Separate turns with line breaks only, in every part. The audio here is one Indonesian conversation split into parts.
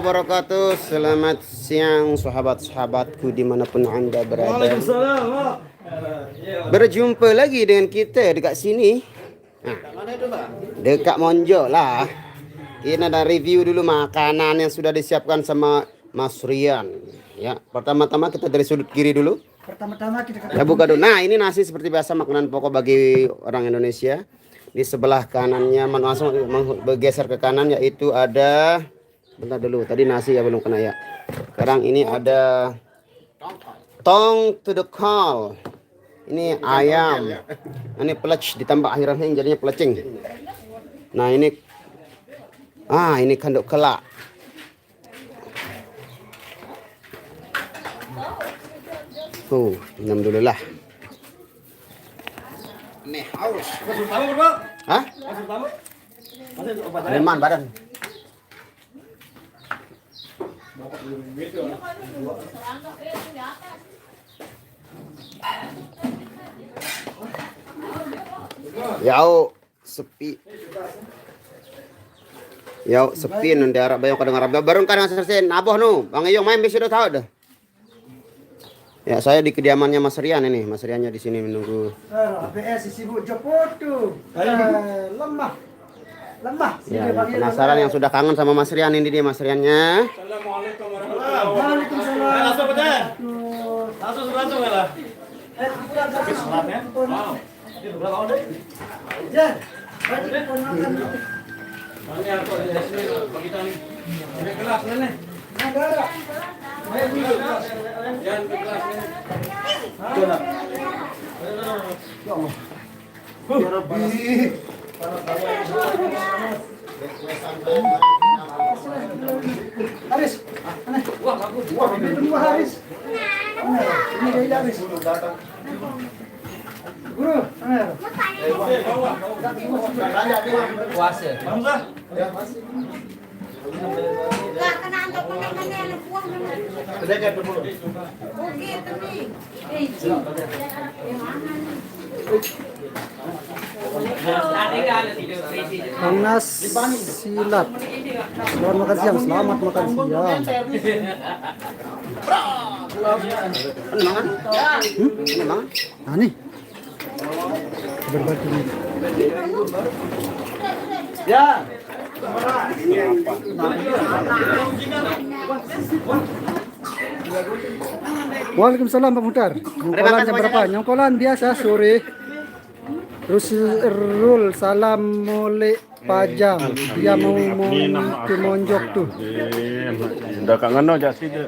Wabarakatuh. Selamat siang sahabat-sahabatku dimanapun anda berada. Berjumpa lagi dengan kita dekat sini. Dekat Monjo lah. Kita ada review dulu makanan yang sudah disiapkan sama Mas Rian. Ya, pertama-tama kita dari sudut kiri dulu.
Pertama-tama kita
buka dulu. Nah, ini nasi seperti biasa makanan pokok bagi orang Indonesia. Di sebelah kanannya langsung bergeser ke kanan yaitu ada. Bentar dulu, tadi nasi ya belum kena ya. Sekarang ini ada tong to the call. Ini ayam. Ini pelec ditambah akhirnya jadinya pelecing. Nah ini kanduk kelak. Minum dulu lah. Nih haus. Hah? Leman badan. Yau sepi. Yau sepi nun daerah bayang kadang Arab. Bareng kadang selesai naboh nu. Bang Iyong main besok udah tahu dah. Ya saya di kediamannya Mas Rian ini. Mas Riannya di sini menunggu.
ABS sibuk jemput tuh. Lemah.
Ya, penasaran yang sudah kangen sama Mas Rian ini dia Mas Riannya.
Assalamualaikum warahmatullahi wabarakatuh. Langsung ya lah. Salam ya. Wow. Ini berapa tahun deh?
Ya.
Ini aku di sini bagi tani. Ini kelas nih.
Ada.
Jangan ke kelas nih.
Ya Allah. Ya Rabbi. Haris, wah bagus. Wah, ini Haris. Ini dia Haris. Guru,
Puasa. Hamzah. Ya,
Lah kena antok pengennya yang puang sama.
Dekat dulu.
Oke, tapi.
Panas silat. Selamat makan siang, selamat makan siang. Nah nih. Berbagi nih.
Ya.
Waalaikumsalam Pak Muhtar. Nyongkolan jam berapa? Nyongkolan biasa sore. Terus Rul salam molek Pajang. Dia mau ke Monjok tuh.
Udah kangen no jasi deh.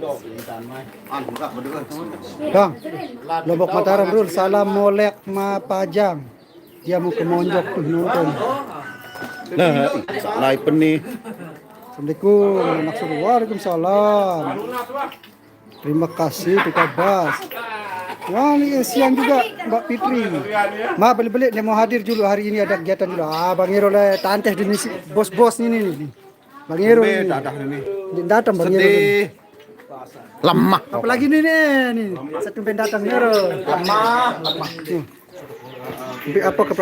Bang, Lombok Mataram Rul salam molek Pajang. Dia mau ke Monjok tuh nonton.
Nah, salah nih.
Assalamualaikum, maksud waalaikumsalam. Terima kasih Tika Bas. Wah, ini siang juga Mbak Fitri. Ma beli-beli dia mau hadir dulu hari ini ada kegiatan dulu. Bang Iro lah tanteh di sini bos-bos ini nih. Bang Iro ini. Datang Bang Iro.
Lemah.
Apalagi nih. Satu pendatang Iro.
Lemah.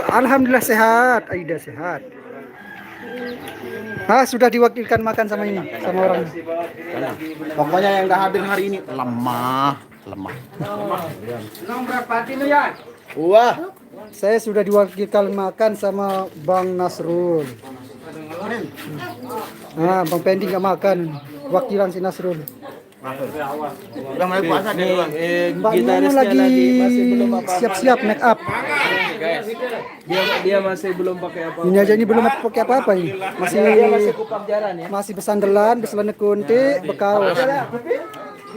Alhamdulillah sehat, Aida sehat. Sudah diwakilkan makan sama ini, sama orang.
Pokoknya yang nggak hadir hari ini lemah.
Wah, saya sudah diwakilkan makan sama Bang Nasrul. Bang Pendi nggak makan, wakilan si Nasrul.
Udah mulai puasa deh.
Bang Nino lagi siap-siap make up.
Dia masih belum pakai apa.
Ini aja ini belum pakai apa-apa ini.
Masih kupang jaran ya.
Masih besandelan kunti, bekaos.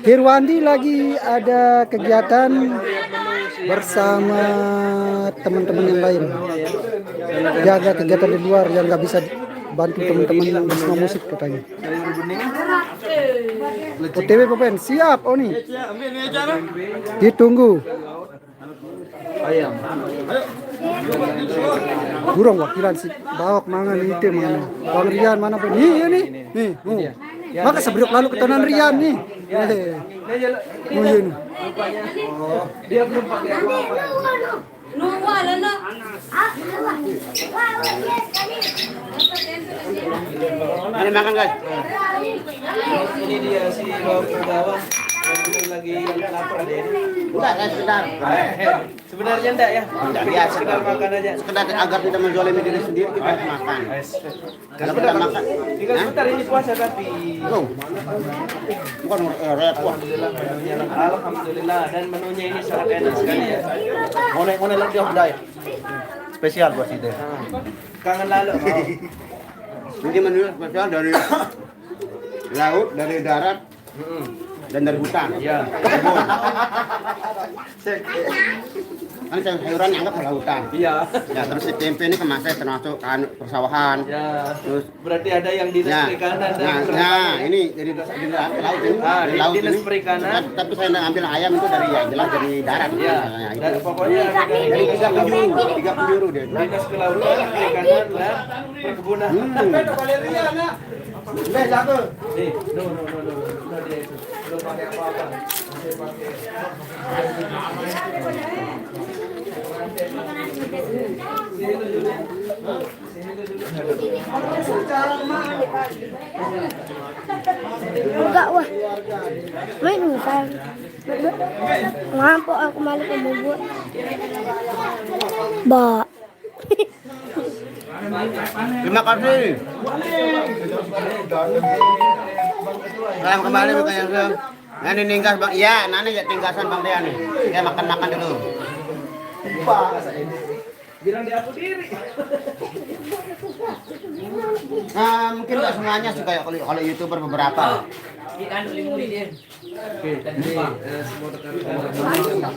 Hirwandi lagi ada kegiatan bersama teman-teman yang lain. Dia ada kegiatan di luar yang nggak bisa bantu teman-teman bersama musik katanya. OTW Popen siap Oni. Ditunggu.
Ayam.
Burung wakilan si bawak mangan itu mana? Bang Rian mana pun? Nih. Maka sebelum lalu ketonan Rian nih.
Dia belum pakai apa-apa.
Ini makan guys.
Ini dia si pegawai lagi lapar deh.
Udah kan sekedar.
Sebenarnya enggak ya?
Enggak biasa.
Sekedar makan aja.
Sekedar agar tidak menzolimi diri sendiri kita harus makan. Kalau kita makan,
Tinggal sebentar ini puasa tapi.
tuh. Bukan repot.
Alhamdulillah menunya alhamdulillah dan menunya ini sangat enak sekali ya.
Ngone lagi dia udah. Spesial buat si Teh.
Kangen lalu.
Ini menu spesial dari laut, dari darat, dan dari hutan.
Ya.
Kan sayuran anggap lautan.
Iya.
Ya terus si tempe ini kemasnya termasuk kan persawahan.
Ya.
Terus
Berarti ada yang dinas
ya,
perikanan dan
ini dari laut ini.
Ah,
Dari laut
dinas
ini.
perikanan.
Tapi saya ambil ayam itu dari ya jelas dari darat.
Ya.
Nah, itu.
Dan pokoknya
Dari 3 penjuru dia.
dinas kelautan, perikanan dan perkebunan.
Udah satu.
Nih, no, dia itu. Belum pakai apa-apa. Masih pakai.
Enggak wah. Main misal. Ngapa aku malu ke bubur. Ba.
Terima kasih. Salam kembali bukan yang saya. Nah, ini ninggas bang. Iya, nani ya tinggasan bang Dea nih. Ya makan dulu.
Bilang dia aku diri.
Nah, mungkin nggak semuanya sih kayak kalau YouTuber beberapa.
Oke, dan ini semua rekan-rekan.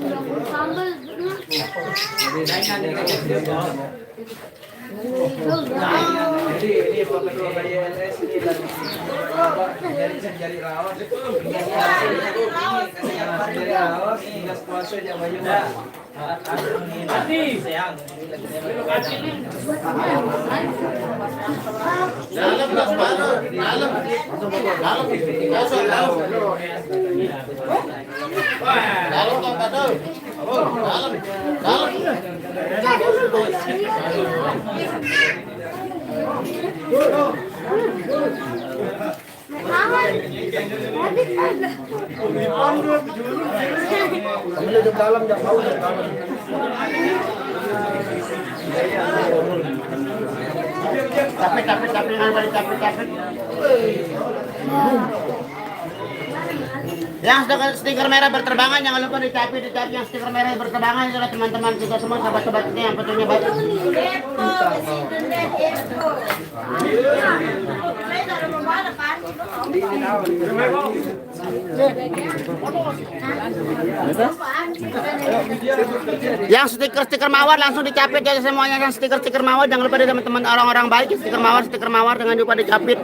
Jadi ini Ketua KYLS ini dari Rawas. Dari Rawas, dinas kuasa Jabayuna.
Capek. Yang stiker merah berterbangan jangan lupa dicapi yang stiker merah berterbangan adalah teman-teman kita semua sahabat-sahabat kita yang petunnya baik. Yang stiker mawar langsung dicapit aja semuanya. Yang stiker mawar jangan lupa di teman-teman orang-orang baik stiker mawar jangan lupa dicapit.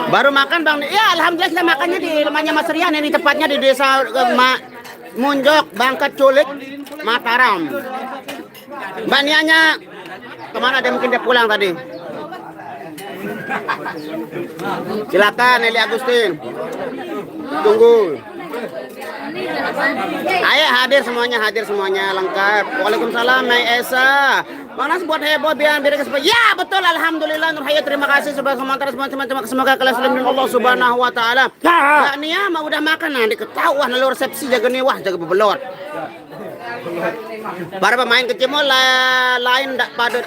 Baru makan bang, ya alhamdulillah kita makannya di rumahnya Mas Rian ini tepatnya di desa Munjok, Bangkat Culik, Mataram. Mbak Nianya kemana dia mungkin dia pulang tadi. Silakan Eli Agustin. Tunggu. Ayo hadir semuanya lengkap. Waalaikumsalam Mai Esa. Panas buat heboh biar kesempatan. Ya betul alhamdulillah Nur Hayat terima kasih semoga kalian selalu dengan Allah Subhanahu wa taala. Ya Nia mah udah makan nah diketahuan lalu resepsi jaga nih wah jaga bebelot. Para pemain kecemol lain enggak pada.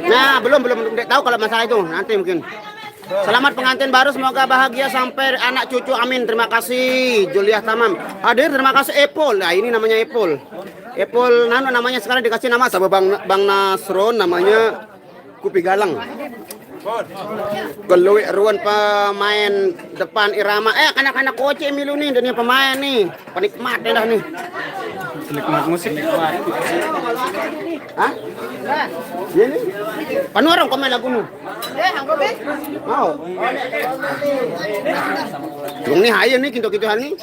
Nah, belum tahu kalau masalah itu nanti mungkin. Selamat pengantin baru semoga bahagia sampai anak cucu amin. Terima kasih Juliah Tamam. Hadir terima kasih Epol. Nah, ini namanya Epol. Epol namanya sekarang dikasih nama sama Bang Nasron namanya Kupi Galang. Keluik ruan pemain depan irama. Anak-anak koce milu nih dan pemain nih. Penikmat dah nih.
Nikmat musik nikmat.
Hah? Ini? Panorong komen lagu nu. Mau. Yung ni hayo nih kinto-kintohan nih.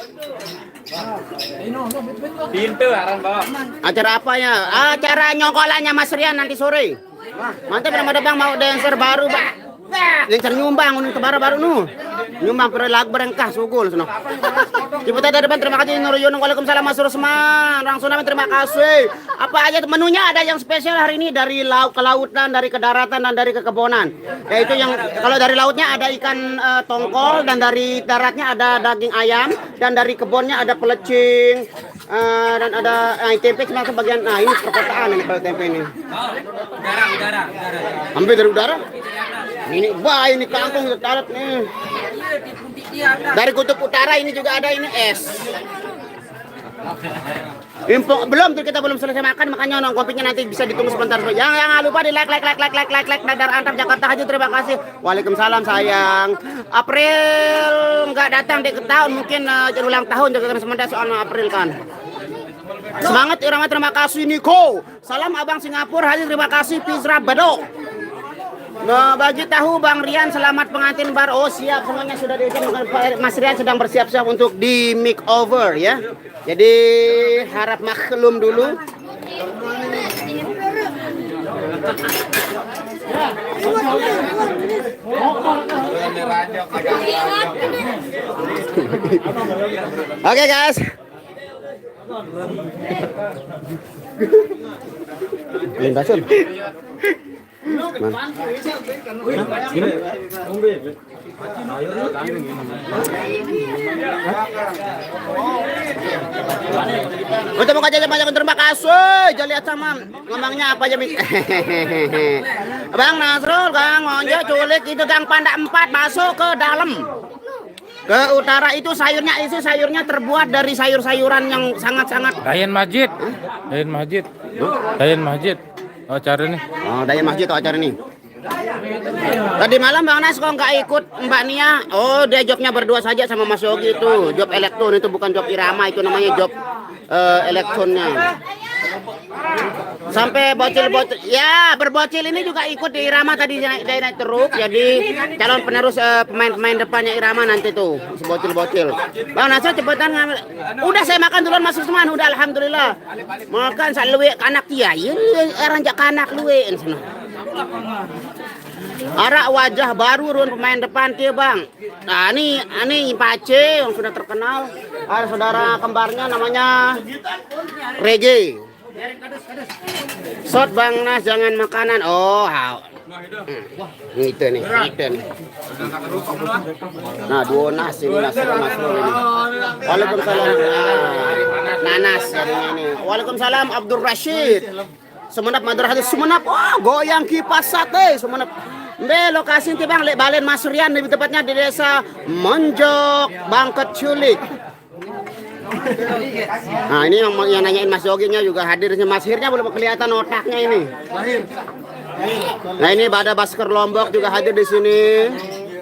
Pintu aran bawa.
Acara apa ya? Acara nyongkolannya Mas Rian nanti sore. Mantap ada bang mau dancer baru bang. Dancer nyumbang untuk baru nu. Nyumbang pero lag berengkah sugul sono. Ciputat dari depan, terima kasih Nur Yunung. Waalaikumsalam Mas Rusman. Langsung namin terima kasih. Apa aja menunya ada yang spesial hari ini dari laut ke lautan, dari ke daratan dan dari ke kebonan. Yaitu yang kalau dari lautnya ada ikan tongkol dan dari daratnya ada daging ayam dan dari kebunnya ada pelecing dan ada tempe cuma sebagian. Nah, ini perkotaan ini kalau tempe ini.
Udara.
Ambil dari udara. Ini wah ini kangkung darat nih. Dari kutub utara ini juga ada ini es. Info belum tuh kita belum selesai makan makanya kopinya nanti bisa ditunggu sebentar. Yang lupa di like Nadar Antap Jakarta Haji terima kasih. Waalaikumsalam sayang. April nggak datang di tahun mungkin ulang tahun juga kan sementara soal April kan. Semangat Irama terima kasih Niko. Salam Abang Singapura Haji terima kasih Pizra Bado. Nah, bagi tahu Bang Rian selamat pengantin bar. Oh siap semuanya sudah diucap. Mas Rian sedang bersiap-siap untuk di makeover ya. Jadi harap maklum dulu. Oke guys. Lintasun. Untuk muka jajan banyak terima kasih. Jadi lihat sama ngomongnya apa aja Bang Nasrul, Kang Monjo, culik itu Gang Panda 4 masuk ke dalam. Ke utara itu sayurnya terbuat dari sayur-sayuran yang sangat-sangat.
Dayan Masjid. Dayan Masjid. Oh, acara nih.
Oh, Dayan Masjid acara nih. Tadi malam Bang Nas kok nggak ikut Mbak Nia? Oh, dia jobnya berdua saja sama Mas Yogi itu. Job elektron itu bukan job irama, itu namanya job elektronnya. Sampai bocil-bocil, ya berbocil ini juga ikut di irama tadi naik truk. Jadi calon penerus pemain-pemain depannya irama nanti tuh, si bocil-bocil. Bang Nasir cepetan ngambil. Udah saya makan duluan Mas Usman, udah alhamdulillah. Makan sak luwe anak dia, ranjak anak luwe sana. Arak wajah baru run pemain depan dia Bang. Nah ini Pace yang sudah terkenal. Ada saudara kembarnya namanya Rege. Shot Bang Nas jangan makanan. Oh, itu nih. Nah, dua nas ini nas ini. Waalaikumsalam. Nanas ini. Waalaikumsalam Abdul Rashid. Semenap Madrasah Sumenap. Wah, goyang kipas sate Sumenap. Lokasi Bang Balen Mas Rian lebih tepatnya di desa Monjok Bangket Culik. Nah ini yang nanyain Mas Yoginya juga hadirnya. Mas Hirnya belum kelihatan otaknya ini. Nah ini Bada Basker Lombok juga hadir di sini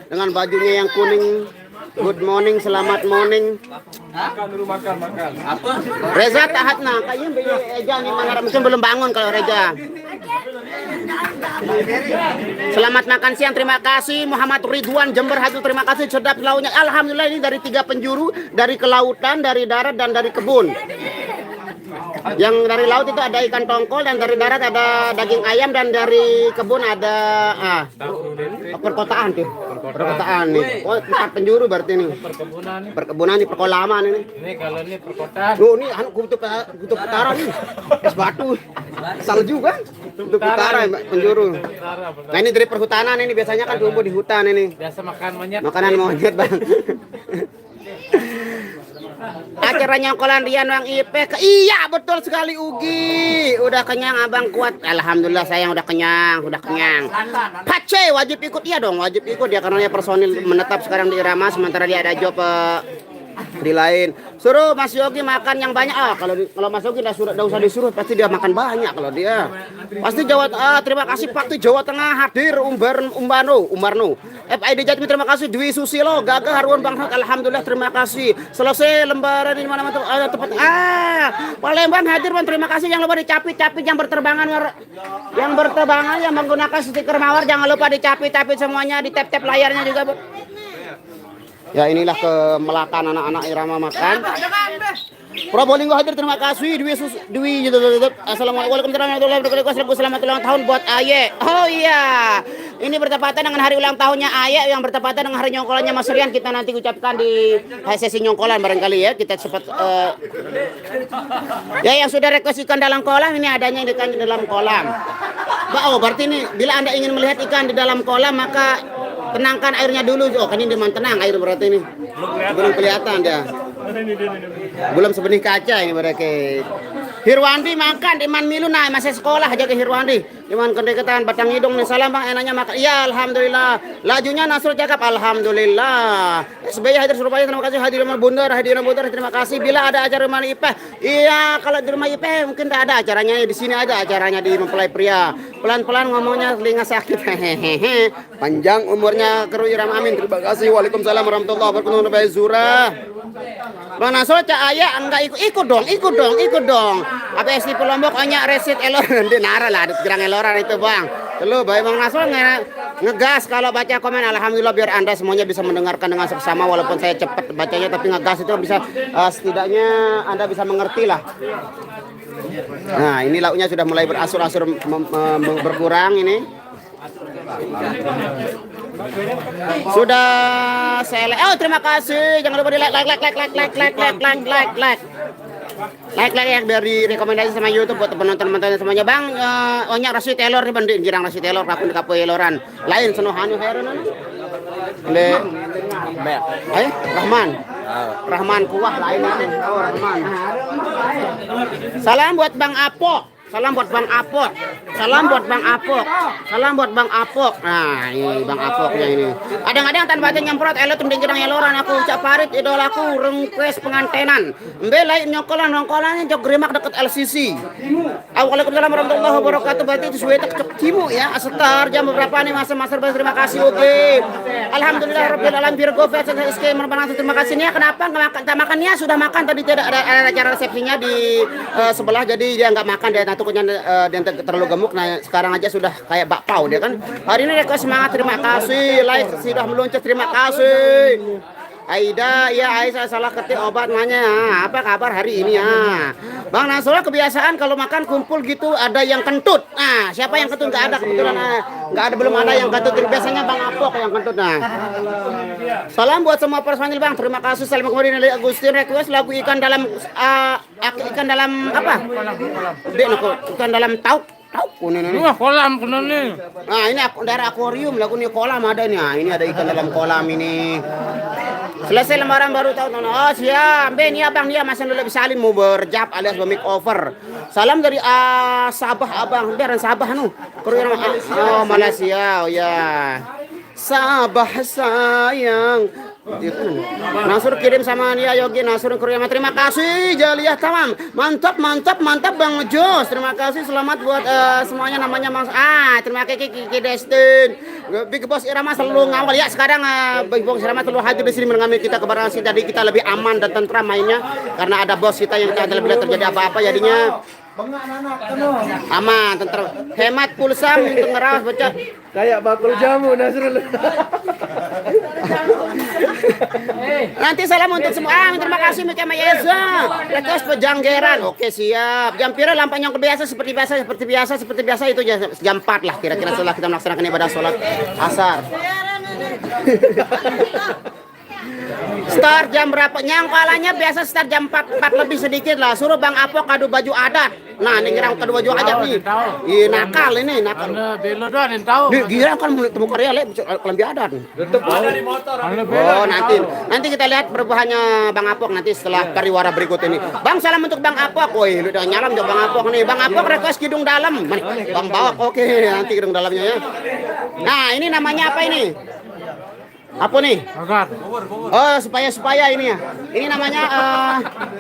dengan bajunya yang kuning. Good morning, selamat morning.
Makan.
Reza tahatna, kayaknya Eja nih mana mungkin belum bangun kalau Reza. Selamat makan siang, terima kasih Muhammad Ridwan Jember Hatu, terima kasih sedap lauknya. Alhamdulillah ini dari 3 penjuru, dari kelautan, dari darat dan dari kebun. Yang dari laut itu ada ikan tongkol dan dari darat ada daging ayam dan dari kebun ada perkotaan tuh. Perkotaan nih. Oh, 4 penjuru berarti nih. Perkebunan nih, perkolaman ini.
Ini kalau ini perkotaan.
Oh, ini kutub utara nih. Es batu. Salju kan? Kutub utara penjuru. Nah, ini dari perhutanan ini biasanya kan tumbuh di hutan ini.
Biasa makan monyet.
Makanan monyet, Bang. Acara nyongkolan Rian Wang IP. Iya betul sekali Ugi. Udah kenyang Abang kuat. Alhamdulillah sayang udah kenyang. Pace wajib ikut ya dong, wajib ikut ya karena dia personil menetap sekarang di Irama sementara dia ada job di lain. Suruh Mas Yogi makan yang banyak. Kalau Mas Yogi enggak usah disuruh, pasti dia makan banyak kalau dia. Pasti terima kasih Pakti Jawa Tengah hadir Umbarno. FID Jatmi terima kasih Dwi Susilo, Gagah Harun Bangsa alhamdulillah terima kasih. Selesai lembaran di mana-mana tempat. Palembang hadir Bang terima kasih. Jangan lupa dicapit-capit yang berterbangan yang menggunakan stiker mawar jangan lupa dicapit-capit semuanya, di tap-tap layarnya juga. Ya inilah kemelakan anak-anak Irama makan. Probolinggo hadir terima kasih Assalamualaikum warahmatullahi wabarakatuh. Selamat ulang tahun buat Aye. Oh iya. ini bertepatan dengan hari ulang tahunnya Ayah, yang bertepatan dengan hari nyongkolannya Mas Rian. Kita nanti ucapkan di sesi nyongkolan barangkali ya. Kita cepat ya, yang sudah request ikan dalam kolam, ini adanya ikan di dalam kolam. Oh, berarti ini bila Anda ingin melihat ikan di dalam kolam, maka tenangkan airnya dulu. Oh, kan ini memang tenang air berarti ini. Belum kelihatan dia. Belum sebenih kaca ini berarti. Hirwandi makan di Man Milu, nah masih sekolah aja ke Hirwandi. Cuman kedekatan Batang Hidung nih, salam Bang, enaknya makan. Iya, alhamdulillah. Lajunya Nasrul cakap, alhamdulillah. SBY hadir Surabaya, terima kasih. Hadir rumah Bundar, terima kasih. Bila ada acara rumah IPeh, iya kalau di rumah IPeh mungkin tak ada acaranya, di sini aja acaranya di Mempelai Pria. Pelan-pelan ngomongnya, telinga sakit. Hehehe. Panjang umurnya Keru Iram, amin. Terima kasih. Waalaikumsalam warahmatullahi wabarakatuh. Baik Zura. Bang Nasrul cak ayah enggak ikut dong. Apa SD Lombok hanya resit eloran di nara lah, gerang eloran itu Bang. Lu baik Bang Nasrul ngegas kalau baca komen, alhamdulillah biar Anda semuanya bisa mendengarkan dengan seksama, walaupun saya cepat bacanya tapi ngegas itu bisa setidaknya Anda bisa mengerti lah. Nah, ini lauknya sudah mulai berasur-asur berkurang ini. Sudah saya oh terima kasih, jangan lupa di like yang dari rekomendasi sama YouTube buat penonton-penonton semuanya Bang. Onyak Rasi Taylor nih Bang, girang Rasi Taylor kakun di kapoe loran lain senohanu heran le Rahman kuah lain oh Rahman. Salam buat Bang Apok. Salam buat Bang Apok. Nah, ini Bang Apoknya ini. Kadang-kadang tanpa baca nyemprot elot mending gedang eloran aku ucap parit idolaku request pengantenan. Embe lain nongkolannya jok geremak deket LCC. Waalaikumsalam warahmatullahi wabarakatuh. Berarti itu suwe cok cimu ya. Sekitar jam berapa nih masa-masa terima kasih oke. Alhamdulillah rabbil alamin Virgo Fashion SK merupakan terima kasih nih. Kenapa enggak makannya sudah makan tadi tidak ada acara resepsinya di sebelah jadi dia enggak makan dia takutnya dia terlalu gemuk. Nah sekarang aja sudah kayak bakpao dia kan. Hari ini request semangat, terima kasih. Like sudah meluncur, terima kasih. Aida, ya Aisyah salah ketik obat nanya apa kabar hari ini ya. Bang Nasrul kebiasaan kalau makan kumpul gitu ada yang kentut. Nah siapa yang kentut? Nggak ada kebetulan, nggak ada, belum ada yang kentut. Biasanya Bang Apok yang kentut. Nah salam buat semua personil Bang, terima kasih. Salam kemudian dari Agustin request lagu ikan dalam apa? Ikan dalam tauk.
Kolam nih.
Nah ini dari akuarium lagu ini kolam ada nih. Nah, ini ada ikan dalam kolam ini. Selesai lembaran baru tahun. Oh siap. Ben ya Bang dia masih dulu bisa salin mau berjab alias make over. Salam dari Sabah Abang. Biaran Sabah oh Malaysia. Oh ya. Sabah sayang. Nasur kirim sama dia Yogi Nasur Korea. Terima kasih Jaliyah tamam. Mantap Bang Jos. Terima kasih, selamat buat semuanya namanya Mas. Terima kasih Kiki Destin. Big Boss Irama selalu ngawal ya. Sekarang Big Boss Irama selalu hadir di sini mengambil kita kebarangan sih. Jadi kita lebih aman dan tentram mainnya karena ada bos kita yang tidak bila terjadi apa-apa jadinya aman, tentram, hemat pulsa untuk ngerawat baca
Kayak bakul jamu Nasrul.
Nanti salam untuk semua. Terima kasih Mika Mayeza. Request pejanggeran. Oke siap. Jam pira lampanya yang biasa seperti biasa itu jam 4 lah kira-kira setelah kita melaksanakan ibadah sholat asar. Start jam berapa? Nyangkalannya biasa start jam 4 lebih sedikit lah. Suruh Bang Apok kado baju adat. Nah, ini ngerang kado baju adat nih. Ih, nakal ini, nakal.
Belo doang yang tahu.
Gira kan temu Korea le kelambi adat.
Ada di motor.
Oh, nanti kita lihat perubahannya Bang Apok nanti setelah pariwara berikut ini. Bang, salam untuk Bang Apok. Woi, lu udah nyalam jauh Bang Apok nih. Bang Apok request kidung dalam. Bang Bawak. Oke, nanti kidung dalamnya ya. Nah, ini namanya apa ini? Apa nih?
Agar.
Oh, supaya ini ya. Ini namanya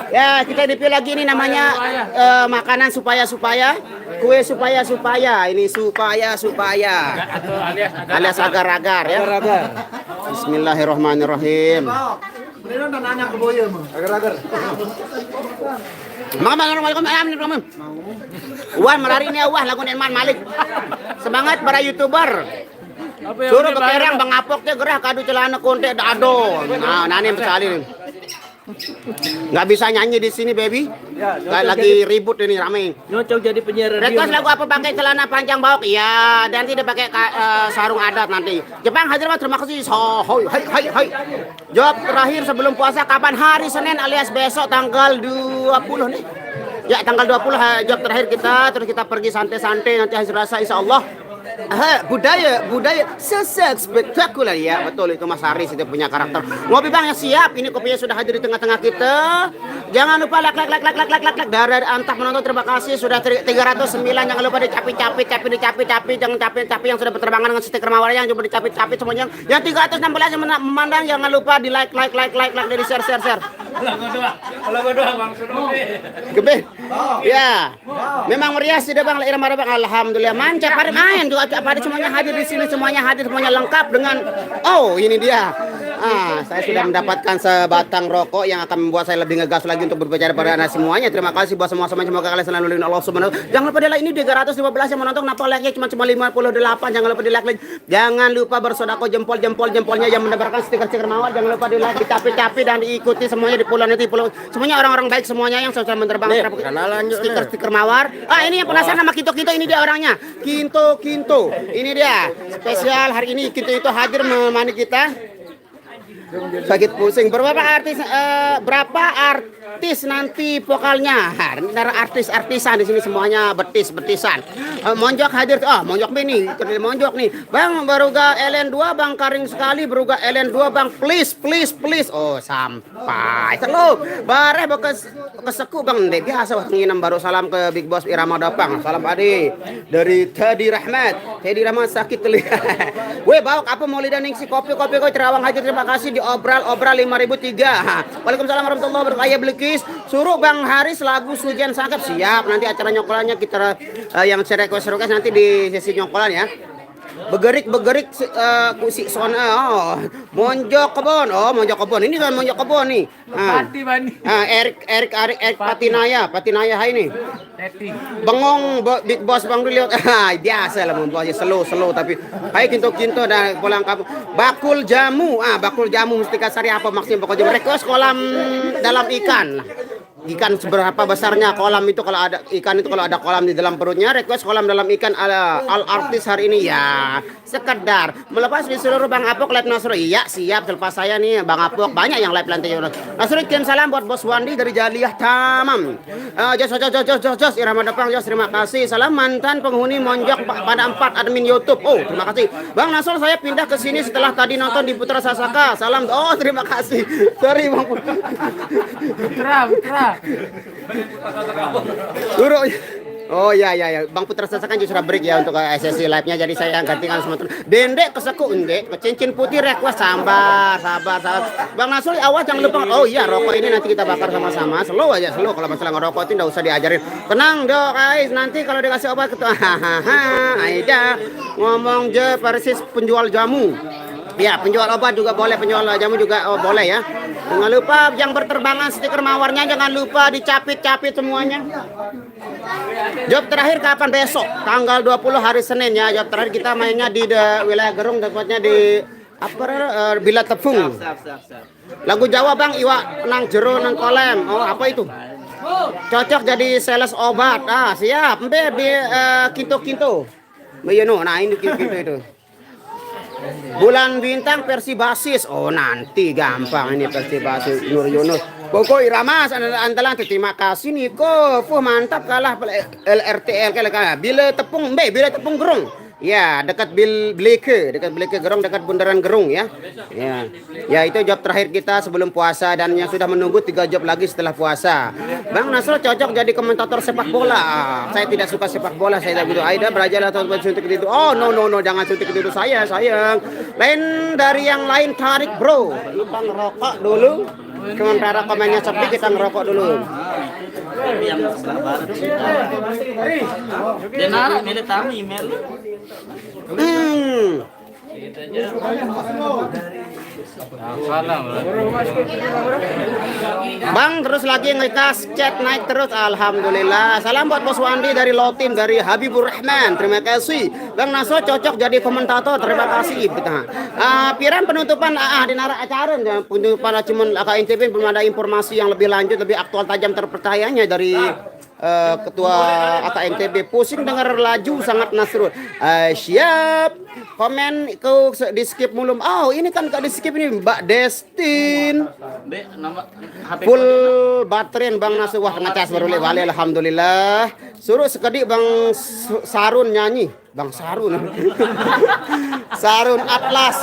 ya kita dipilih lagi ini namanya makanan supaya kue supaya ini supaya alias agar-agar ya. Bismillahirrahmanirrahim.
Agar-agar.
Wan melari ini wah lagu Nenman Malik. Semangat para YouTuber. Suruh bekerang Bang Apok dia gerah kadu celana konte dado. Nah, nani sekali nih. Nggak bisa nyanyi di sini, baby.
Ya,
Lagi ribut ini rame.
Nyocok jadi penyiar radio.
Request lagu apa pakai celana panjang bawok? Iya, dan tidak pakai sarung adat nanti. Jepang hadir Mas, terima kasih. Hai. Jawab terakhir sebelum puasa kapan? Hari Senin alias besok tanggal 20 nih. Ya, tanggal 20 jawab terakhir kita, terus kita pergi santai-santai nanti hari Selasa insyaallah. Budaya sesek spektakuler ya, betul itu Mas Haris itu punya karakter. Ngopi Bang ya siap, ini kopinya sudah hadir di tengah-tengah kita. Jangan lupa like dari Antap menonton, terima kasih sudah 309. Jangan lupa dicapi-capi, jangan capi yang sudah berterbangan dengan stiker mawar yang coba dicapi-capi semuanya. Yang 316 yang memandang jangan lupa di like dari share.
Lagu doang Bang Sunobi.
Gebe. Ya. Memang meriah sih Bang, irama Bang. Alhamdulillah mantap. Pada main juga pada semuanya hadir di sini, semuanya lengkap dengan ini dia. Saya sudah mendapatkan sebatang rokok yang akan membuat saya lebih ngegas lagi untuk berbicara pada Anda semuanya. Terima kasih buat semua semoga kalian selalu dilindungi Allah Subhanahu. Jangan lupa di like ini 315 yang menonton, kenapa like-nya cuma 58. Jangan lupa di like. Jangan lupa bersedekah jempolnya yang mendebarkan stiker mawar. Jangan lupa di like, dicapi dan diikuti semuanya di pulau nanti semuanya orang-orang baik semuanya yang sudah menerbangkan stiker mawar. Ini yang penasaran sama Kinto ini dia orangnya. Kinto. Ini dia. Spesial hari ini Kinto itu hadir menemani kita. Sakit pusing. Berapa artis nanti vokalnya? Artisan di sini semuanya betisan. Monjok hadir. Monjok nih. Bang Baruga LN2 Bang Karing sekali Baruga LN2 Bang please. Oh sampai. Selalu bare keseku Bang Dek biasa nginam baru salam ke Big Boss Irama Dapang. Salam Adi dari Teddy Rahmat sakit telinga. Weh bawa apa mau lidah ningsi kopi kau Terawang hadir terima kasih di obral 5003. Waalaikumsalam warahmatullahi wabarakatuh. Ayah Belkis suruh Bang Haris lagu Sujian Sangkap siap nanti acara nyokolannya kita yang request nanti di sesi nyokolan ya. Begerik kusi sona monjok kebon ini kan monjok kebon nih Erik Patinaya hai nih bengong Big Boss Bang dulu biasa lah membawa slow tapi hai kinto dan pulang kamu bakul jamu Mustika Sari apa maksudnya pokoknya request kolam dalam ikan seberapa besarnya kolam itu kalau ada ikan itu kalau ada kolam di dalam perutnya request kolam dalam ikan al artis hari ini ya sekedar melepas di seluruh Bang Apok live Nasro iya siap selepas saya nih Bang Apok banyak yang live lantai Nasro kirim salam buat Bos Wandi dari Jaliyah Tamam jos Irama Dapang jos terima kasih salam mantan penghuni monjok pada 4 admin YouTube terima kasih Bang Nasro saya pindah ke sini setelah tadi nonton di Putra Sasaka salam terima kasih sorry Bang
Putra.
Guru. Ya. Bang Putra Sasa kan sudah break ya untuk sesi live-nya jadi saya gantikan sementara. Dendek keseku endek, cincin putih request sabar. Bang Nasrul awas jangan lupa. Rokok ini nanti kita bakar sama-sama. Slow kalau masalah ngerokok itu enggak usah diajarin. Tenang dok guys, nanti kalau dikasih obat Aida ngomong je persis penjual jamu. Ya, penjual obat juga boleh, penjual jamu juga boleh ya. Jangan lupa yang berterbangan stiker mawarnya jangan lupa dicapit semuanya. Job terakhir kapan besok? Tanggal 20 hari Senin ya. Job terakhir kita mainnya di wilayah Gerung tepatnya di Bila Tepung. Lagu Jawa Bang Iwa nang jero nang kolem. Apa itu? Cocok jadi sales obat. Siap. Kinto. Nah ini kinto itu. Bulan Bintang versi basis. Nanti gampang ini versi basis Nur Yunus. Pokok Iramas andalan terima kasih Niko. Mantap kalah LRTL kalah. Bila tepung Gerung. Ya, dekat Bleke Gerung, dekat Bundaran Gerung ya. Ya, itu job terakhir kita sebelum puasa dan yang sudah menunggu 3 job lagi setelah puasa. Bang Nasro cocok jadi komentator sepak bola. Saya tidak suka sepak bola, saya tidak begitu. Aida belajar atau suntik itu. No, jangan suntik itu saya sayang. Lain dari yang lain tarik bro. Lupa ngerokok dulu. Sementara komennya sepi kita ngerokok dulu.
Denara milik tamu email.
Bang, terus lagi ngekas chat naik terus, alhamdulillah. Salam buat Bos Wandi dari Lotin, dari Habibur Rahman, terima kasih. Bang Naso cocok jadi komentator, terima kasih. Piran penutupan di nara acara, penutupan cuman KNTP belum ada informasi yang lebih lanjut, lebih aktual, tajam, terpercayanya dari Ketua AKNTB. Pusing dengar laju sangat Nasrul. Siap. Komen kau di skip mulum. Oh, ini kan kak di skip ini Mbak Destin. Full baterai Bang Nasrul. Wah, ngecas baru balik alhamdulillah. Suruh sekedi Bang Sarun nyanyi. Bang Sarun. Sarun Atlas.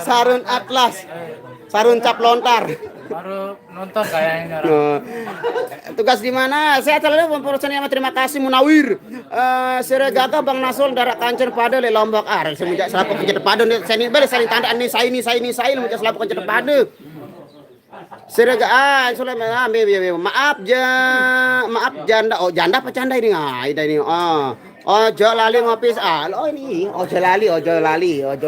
Sarun Atlas. Sarun cap lontar.
Baru nonton kayaknya.
Tugas di mana? Saya selalu mempercayai, terima kasih Munawir. Seregaga Bang Nasul darak kancer pada le Lombok semenjak selaku kancer pada saya ini balik saling tanda ini saya semenjak selaku kancer pada. Serega maaf janda. Oh, janda apa canda ini? Ini ojo lali ngopi. Ojo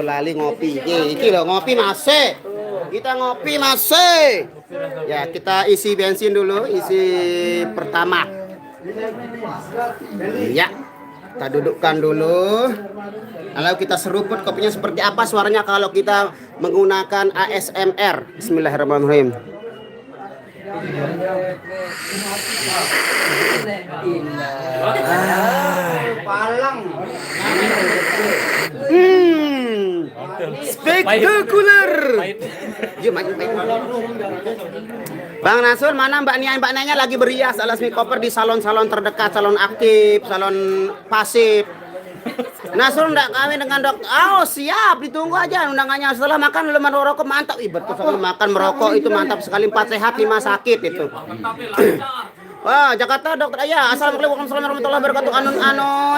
lali ngopi. Iki lho ngopi masih. Kita ngopi masih. Ya, kita isi bensin dulu, isi pertama. Ya. Kita dudukkan dulu. Lalu kita seruput kopinya seperti apa suaranya kalau kita menggunakan ASMR. Bismillahirrahmanirrahim. Spektakuler. Bang Nasul, mana Mbak Nia lagi berias alas koper di salon-salon terdekat, salon aktif, salon pasif. Nasul enggak kawin dengan dok. Oh, siap, ditunggu aja undangannya. Setelah makan lu merokok mantap. Ih, betul sekali makan merokok itu mantap sekali, 4 sehat 5 sakit itu. Wah, Jakarta dokter Ayah. Assalamualaikum warahmatullahi wabarakatuh. Anun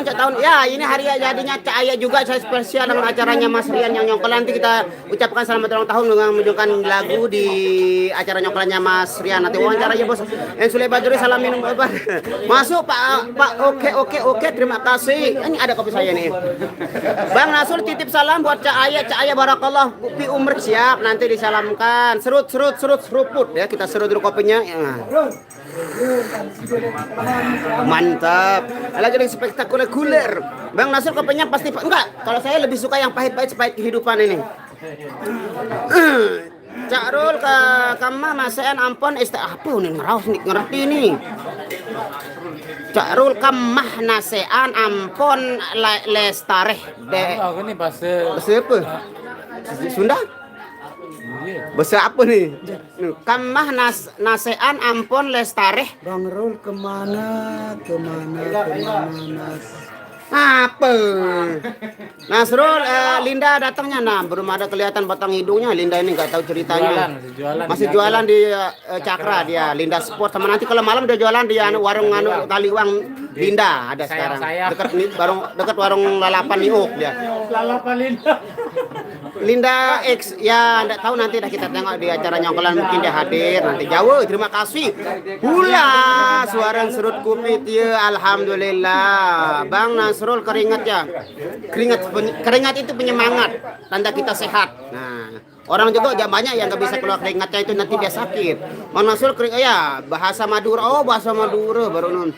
cak tahun. Ya, ini hari jadinya Cak Ayah juga saya spesial dengan acaranya Mas Rian yang nyongkel. Nanti kita ucapkan selamat ulang tahun dengan menunjukkan lagu di acara nyongkelannya Mas Rian. Nanti wawancaranya Bos. Sule Baduri salam minum obat. Masuk Pak. Oke. Terima kasih. Ini ada kopi saya nih. Bang Nasul titip salam buat Cak Ayah barakallah fi umur siap nanti disalamkan. Seruput ya, kita serut dulu kopinya. Ya. Mantap. Lagi yang spektakuler. Bang Nasir kopinya pasti enggak. Kalau saya lebih suka yang pahit-pahit sepahit kehidupan ini. Cak Rul ke kama masean ampon apa nih ngeraus nih ngerti ini. Cak Rul kamah nasean ampon lestareh de.
Aku nih bahasa
apa? Sunda? Bahasa apa nih? Kamah nasean ampon lestareh.
Bang Rul kemana?
Apa? Nasrul, Linda datangnya belum ada kelihatan batang hidungnya. Linda ini nggak tahu ceritanya. Masih jualan di Cakra dia, Linda Sport. Sama nanti kalau malam udah jualan di warung Kaliwang Linda ada sekarang. Dekat warung lalapan Niuk dia.
lalapan Linda.
Linda X ya enggak tahu nanti dah kita tengok di acara nyongkelan mungkin dia hadir nanti jauh. Terima kasih pula suara serut kupit ya alhamdulillah. Bang Nasrul keringat ya, keringat itu penyemangat tanda kita sehat. Nah orang juga banyak yang nggak bisa keluar keringatnya itu nanti dia sakit. Bang Nasrul keringat ya bahasa Madura. Bahasa Madura baru nun.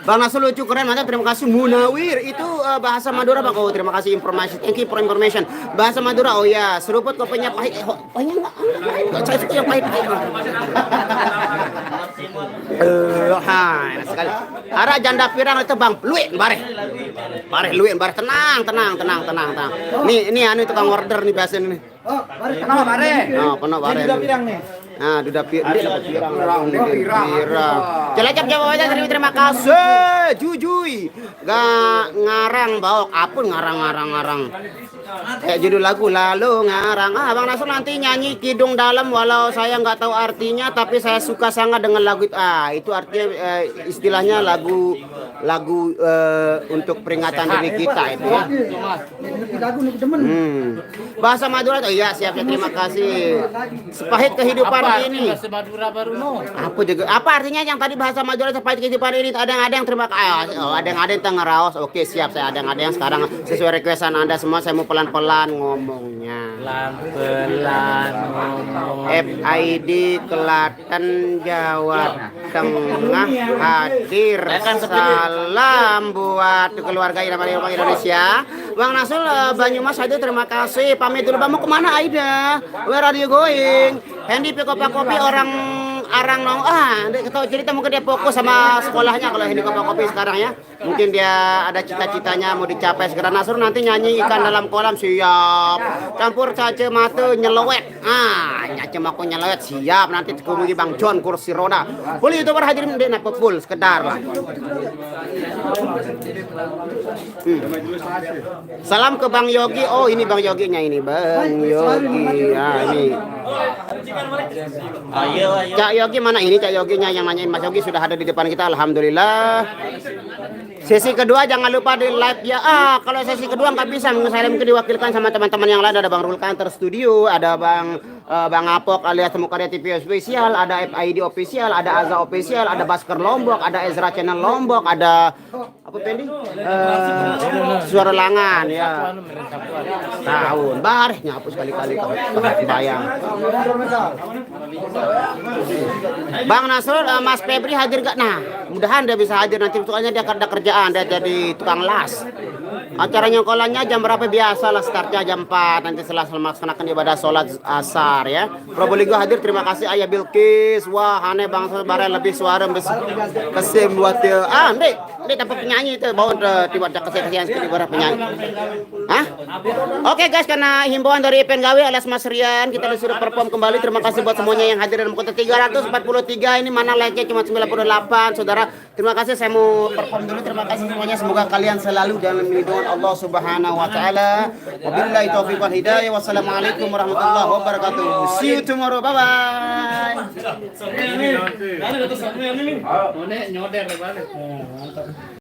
Bang Nasrul lucu keren mantap, terima kasih Munawir. Itu bahasa Madura Bang. Oh terima kasih informasi. Thank you for information. Bahasa Madura. Oh ya, seruput kopinya pahit. Pahitnya enggak. Saya suka yang pahit-pahit. Sekali. Ara janda pirang itu Bang. Luin bare. Luin bare tenang. Nih anu tukang order nih biasa nih.
Kenapa bare?
Oh, kono bare. Nah, duda pirang. Jelajap jawabannya terima kasih. Jujui. Gak ngarang baok apun ngarang. Kayak judul lagu lalu ngarang. Bang Nasrul nanti nyanyi Kidung Dalam walau saya nggak tahu artinya tapi saya suka sangat dengan lagu itu. Itu artinya istilahnya lagu untuk peringatan diri kita itu ya. Bahasa Madura tuh ya siap ya terima kasih. Sepahit kehidupan ini.
Bahasa Madura baru no.
Apa artinya yang tadi bahasa Madura sepahit kehidupan ini? Ada yang terima kasih. Ada yang ngeraos. Oke siap saya ada yang sekarang sesuai requestan Anda semua saya mau pelan pelan-pelan ngomongnya.
Pelan-pelan ngomong.
FID Klaten Jawa Tengah hadir. Salam buat keluarga Indonesia. Bang Nasul Banyumas hadir, terima kasih. Pamit dulu. Bang, mau kemana Aida? Where are you going? Hendy Kopi orang Arang nong tahu cerita mungkin dia fokus sama sekolahnya kalau Hendy Kopi sekarang ya. Mungkin dia ada cita-citanya mau dicapai sekarang. Nasrul nanti nyanyi ikan dalam kolam siap. Campur cace mata nyelewet. Nyace maku nyelewet siap. Nanti kumungi Bang John kursi roda. Boleh YouTuber hadirin dia nak full sekedar lah. Salam ke Bang Yogi. Oh ini Bang Yoginya ini Bang Yogi. Ini. Cak Yogi mana ini Cak Yoginya yang nanyain Mas Yogi sudah ada di depan kita, alhamdulillah. Sesi kedua jangan lupa di live ya. Kalau sesi kedua nggak bisa, saya mungkin diwakilkan sama teman-teman yang lain. Ada Bang Rul Kanter Studio, ada Bang Apok alias Mukarya TV Official, ada FID Official, ada Aza Official, ada Basker Lombok, ada Ezra Channel Lombok, ada apa Pendi? Suara Langan ya. Tahun bareh nyapu sekali-kali bayang. Bang Nasrul, Mas Febri hadir gak? Nah, mudahan dia bisa hadir nanti, soalnya dia ada kerjaan, dia jadi tukang las. Acara nyongkolannya jam berapa? Biasa lah, startnya jam 4. Nanti setelah melaksanakan ibadah sholat asar ya. Probolinggo hadir, terima kasih Ayah Bilkis. Wah, aneh Bang Barel lebih suara kesim buat dia. Ndek dapat penyanyi itu, bawa tiba-tiba kesian sekali buat penyanyi. Oke guys, karena himbauan dari Pengawe alias Mas Rian, kita disuruh perform kembali. Terima kasih buat semuanya yang hadir dalam kota 343 ini, mana like-nya cuma 98 saudara. Terima kasih, saya mau perform dulu. Terima kasih semuanya, semoga kalian selalu dalam lindungan Allah Subhanahu wa taala. Wabillahi taufiq wal hidayah. Wassalamualaikum warahmatullahi wabarakatuh. See you tomorrow. Bye bye.
Nyodek balik.